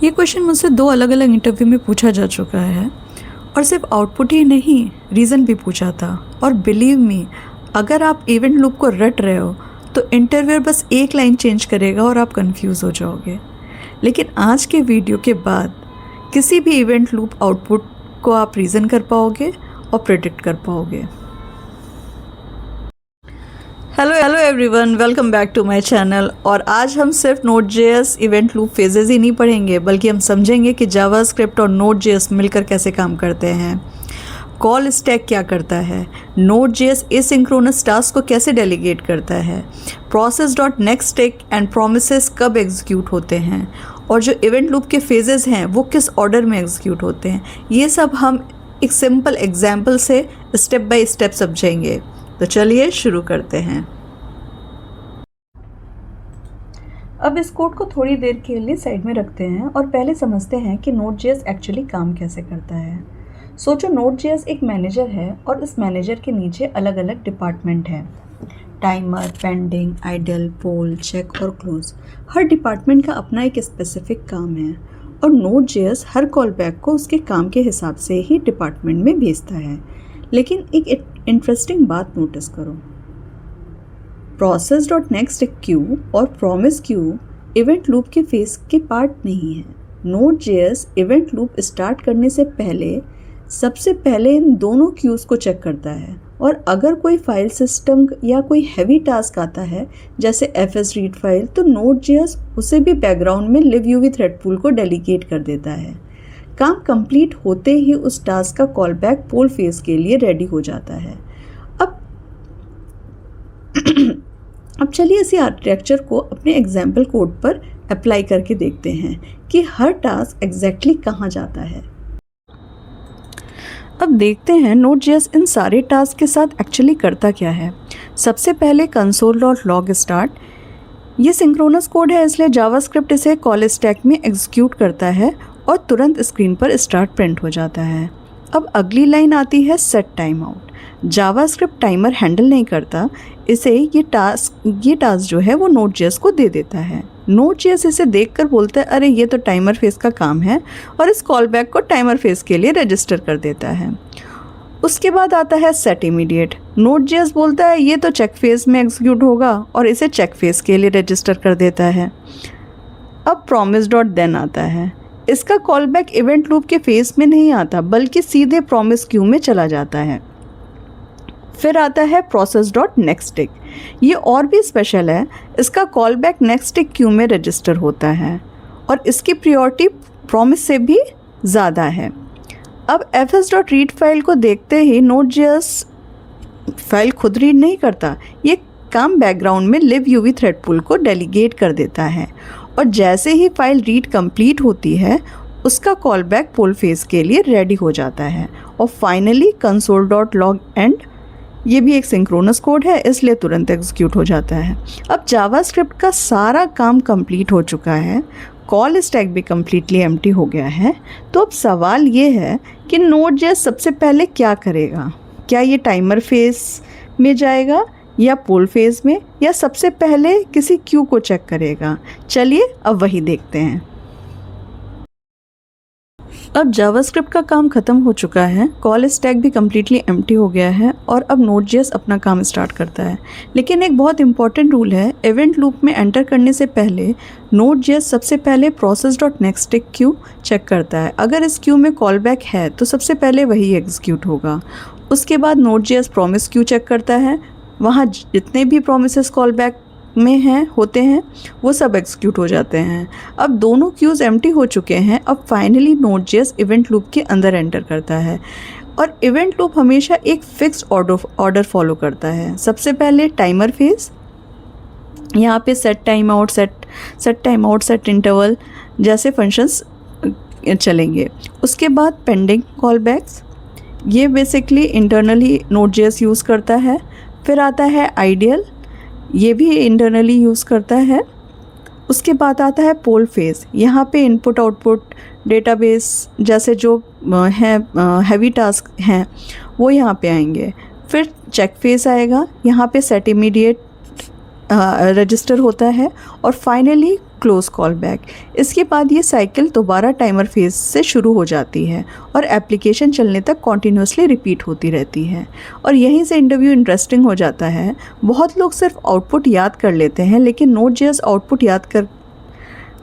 ये क्वेश्चन मुझसे 2 अलग अलग इंटरव्यू में पूछा जा चुका है और सिर्फ आउटपुट ही नहीं, रीज़न भी पूछा था। और बिलीव मी, अगर आप इवेंट लूप को रट रहे हो तो इंटरव्यूअर बस एक लाइन चेंज करेगा और आप कंफ्यूज हो जाओगे। लेकिन आज के वीडियो के बाद किसी भी इवेंट लूप आउटपुट को आप रीज़न कर पाओगे और प्रेडिक्ट कर पाओगे। Hello everyone, welcome back to my channel. और आज हम सिर्फ Node.js इवेंट लूप फेजेस ही नहीं पढ़ेंगे, बल्कि हम समझेंगे कि जावास्क्रिप्ट और Node.js मिलकर कैसे काम करते हैं, कॉल स्टैक क्या करता है, Node.js एसिंक्रोनस टास्क को कैसे डेलीगेट करता है, process.nextTick एंड प्रोमिसेस कब एग्जीक्यूट होते हैं, और जो इवेंट लूप के फेजेस हैं वो किस ऑर्डर में एग्जीक्यूट होते हैं। ये सब हम एक सिंपल एग्जाम्पल से स्टेप बाय स्टेप समझेंगे। तो चलिए शुरू करते हैं। अब इस कोड को थोड़ी देर के लिए साइड में रखते हैं और पहले समझते हैं कि Node.js एक्चुअली काम कैसे करता है। सोचो, Node.js एक मैनेजर है और इस मैनेजर के नीचे अलग अलग डिपार्टमेंट हैं। टाइमर, पेंडिंग, आइडल, पोल, चेक और क्लोज। हर डिपार्टमेंट का अपना एक स्पेसिफिक काम है और Node.js हर कॉल बैक को उसके काम के हिसाब से ही डिपार्टमेंट में भेजता है। लेकिन एक इंटरेस्टिंग बात नोटिस करो, process.nextTick क्यू और promise क्यू इवेंट लूप के फेस के पार्ट नहीं है। Node.js इवेंट लूप स्टार्ट करने से पहले सबसे पहले इन दोनों क्यूज़ को चेक करता है, और अगर कोई फाइल सिस्टम या कोई हैवी टास्क आता है जैसे fs रीड फाइल, तो Node.js उसे भी बैकग्राउंड में live-uv थ्रेड पूल को डेलीगेट कर देता है। काम कंप्लीट होते ही उस टास्क का कॉल बैक पोल फेज के लिए रेडी हो जाता है। अब चलिए इसी आर्किटेक्चर को अपने एग्जाम्पल कोड पर अप्लाई करके देखते हैं कि हर टास्क एग्जैक्टली कहाँ जाता है। अब देखते हैं Node.js इन सारे टास्क के साथ एक्चुअली करता क्या है। सबसे पहले console.log स्टार्ट, ये सिंक्रोनस कोड है, इसलिए जावास्क्रिप्ट इसे कॉल स्टैक में एग्जीक्यूट करता है और तुरंत स्क्रीन पर स्टार्ट प्रिंट हो जाता है। अब अगली लाइन आती है set time out. JavaScript timer handle नहीं करता, इसे ये टास्क जो है वो Node.js को दे देता है। Node.js इसे देखकर बोलता है, अरे ये तो टाइमर फेज का काम है, और इस कॉल बैक को टाइमर फेज के लिए रजिस्टर कर देता है। उसके बाद आता है सेट इमीडिएट। Node.js बोलता है ये तो चेक फेज में एग्जीक्यूट होगा, और इसे चेक फेज के लिए रजिस्टर कर देता है। अब promise.then आता है। इसका कॉल बैक इवेंट लूप के फेज में नहीं आता, बल्कि सीधे प्रॉमिस क्यू में चला जाता है। फिर आता है process.nextTick। ये और भी स्पेशल है, इसका कॉल बैक नेक्स्टटिक क्यू में रजिस्टर होता है और इसकी प्रायोरिटी प्रॉमिस से भी ज़्यादा है। अब fs.read फाइल को देखते ही Node.js फाइल खुद रीड नहीं करता, ये काम बैकग्राउंड में live-uv थ्रेड पूल को डेलीगेट कर देता है, और जैसे ही फाइल रीड कंप्लीट होती है उसका कॉल बैक पोल फेज के लिए रेडी हो जाता है। और फाइनली console.log एंड, ये भी एक सिंक्रोनस कोड है, इसलिए तुरंत एग्जीक्यूट हो जाता है। अब जावास्क्रिप्ट का सारा काम कंप्लीट हो चुका है, कॉल स्टैक भी कम्प्लीटली एम्प्टी हो गया है। तो अब सवाल ये है कि Node.js सबसे पहले क्या करेगा? क्या ये टाइमर फेज में जाएगा या पोल फेज में, या सबसे पहले किसी क्यू को चेक करेगा? चलिए अब वही देखते हैं। अब जावास्क्रिप्ट का काम ख़त्म हो चुका है, कॉल स्टैक भी कम्प्लीटली एम्प्टी हो गया है, और अब Node.js अपना काम स्टार्ट करता है। लेकिन एक बहुत इंपॉर्टेंट रूल है, इवेंट लूप में एंटर करने से पहले Node.js सबसे पहले process.nextTick क्यू चेक करता है। अगर इस क्यू में कॉल बैक है तो सबसे पहले वही एग्जीक्यूट होगा। उसके बाद Node.js प्रॉमिस क्यू चेक करता है, वहाँ जितने भी प्रोमिसेस कॉल बैक में होते हैं वो सब एग्जीक्यूट हो जाते हैं। अब दोनों क्यूज़ एम्प्टी हो चुके हैं। अब फाइनली Node.js इवेंट लूप के अंदर एंटर करता है, और इवेंट लूप हमेशा एक फिक्स्ड ऑर्डर फॉलो करता है। सबसे पहले टाइमर फेज, यहाँ पे set time out, set interval जैसे फंक्शंस चलेंगे। उसके बाद पेंडिंग कॉल बैक्स, ये बेसिकली इंटरनली Node.js यूज़ करता है। फिर आता है आइडियल, ये भी इंटरनली यूज़ करता है। उसके बाद आता है पोल फेज, यहाँ पे इनपुट आउटपुट डेटाबेस जैसे जो हैवी टास्क हैं वो यहाँ पे आएंगे। फिर चेक फेज आएगा, यहाँ पे सेट इमीडिएट रजिस्टर होता है और फाइनली क्लोज कॉल बैक। इसके बाद ये साइकिल दोबारा टाइमर फेज से शुरू हो जाती है और एप्लीकेशन चलने तक कॉन्टीन्यूसली रिपीट होती रहती है। और यहीं से इंटरव्यू इंटरेस्टिंग हो जाता है। बहुत लोग सिर्फ आउटपुट याद कर लेते हैं, लेकिन Node.js आउटपुट याद कर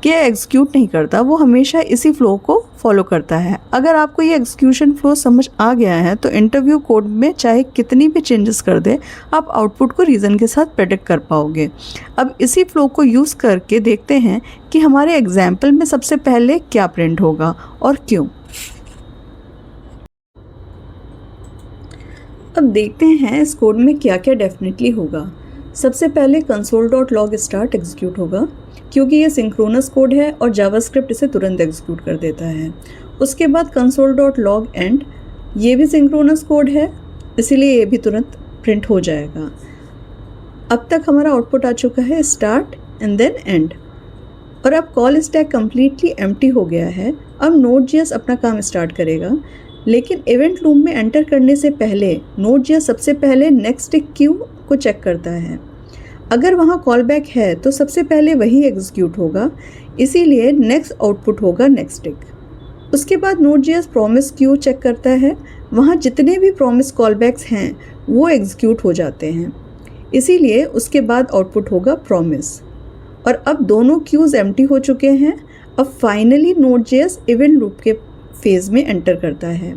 के एग्जीक्यूट नहीं करता, वो हमेशा इसी फ्लो को फॉलो करता है। अगर आपको ये एग्जीक्यूशन फ्लो समझ आ गया है तो इंटरव्यू कोड में चाहे कितनी भी चेंजेस कर दे, आप आउटपुट को रीज़न के साथ प्रेडिक्ट कर पाओगे। अब इसी फ्लो को यूज़ करके देखते हैं कि हमारे एग्जाम्पल में सबसे पहले क्या प्रिंट होगा और क्यों। अब देखते हैं इस कोड में क्या क्या डेफिनेटली होगा। सबसे पहले console.log start एग्जीक्यूट होगा, क्योंकि ये सिंक्रोनस कोड है और जावास्क्रिप्ट इसे तुरंत एग्जीक्यूट कर देता है। उसके बाद console.log end, ये भी सिंक्रोनस कोड है, इसीलिए ये भी तुरंत प्रिंट हो जाएगा। अब तक हमारा आउटपुट आ चुका है स्टार्ट एंड देन एंड। और अब कॉल स्टैक कम्प्लीटली एम्प्टी हो गया है। अब Node.js अपना काम स्टार्ट करेगा, लेकिन इवेंट लूप में एंटर करने से पहले Node.js सबसे पहले नेक्स्ट क्यू को चेक करता है। अगर वहाँ कॉल बैक है तो सबसे पहले वही एग्जीक्यूट होगा, इसीलिए नेक्स्ट आउटपुट होगा नेक्स्ट टिक। उसके बाद Node.js प्रॉमिस क्यू चेक करता है, वहाँ जितने भी प्रॉमिस कॉल बैक्स हैं वो एग्जीक्यूट हो जाते हैं, इसीलिए उसके बाद आउटपुट होगा प्रॉमिस। और अब दोनों क्यूज़ एम्प्टी हो चुके हैं। अब फाइनली Node.js इवेंट लूप के फेज़ में एंटर करता है।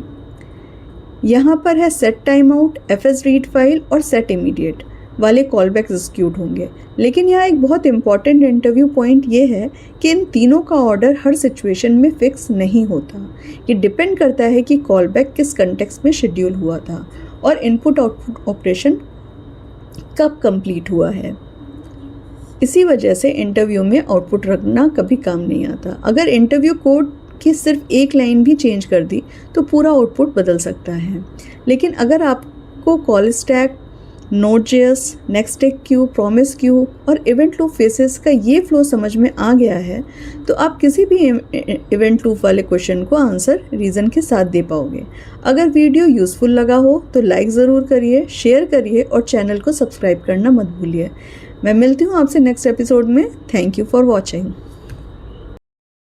यहाँ पर है set time out, fs read file और सेट इमीडिएट वाले कॉल बैक एग्जीक्यूट होंगे। लेकिन यहाँ एक बहुत इंपॉर्टेंट इंटरव्यू पॉइंट ये है कि इन तीनों का ऑर्डर हर सिचुएशन में फिक्स नहीं होता। ये डिपेंड करता है कि कॉल बैक किस कंटेक्स्ट में शेड्यूल हुआ था और इनपुट आउटपुट ऑपरेशन कब कंप्लीट हुआ है। इसी वजह से इंटरव्यू में आउटपुट रखना कभी काम नहीं आता। अगर इंटरव्यू कोड की सिर्फ एक लाइन भी चेंज कर दी तो पूरा आउटपुट बदल सकता है। लेकिन अगर आपको call stack, Node.js, next Q, promise Q और इवेंट लूप फेसेस का ये फ्लो समझ में आ गया है तो आप किसी भी इवेंट लूप वाले क्वेश्चन को आंसर रीज़न के साथ दे पाओगे। अगर वीडियो यूज़फुल लगा हो तो लाइक ज़रूर करिए, शेयर करिए और चैनल को सब्सक्राइब करना मत भूलिए। मैं मिलती हूँ आपसे नेक्स्ट एपिसोड में। Thank you for watching.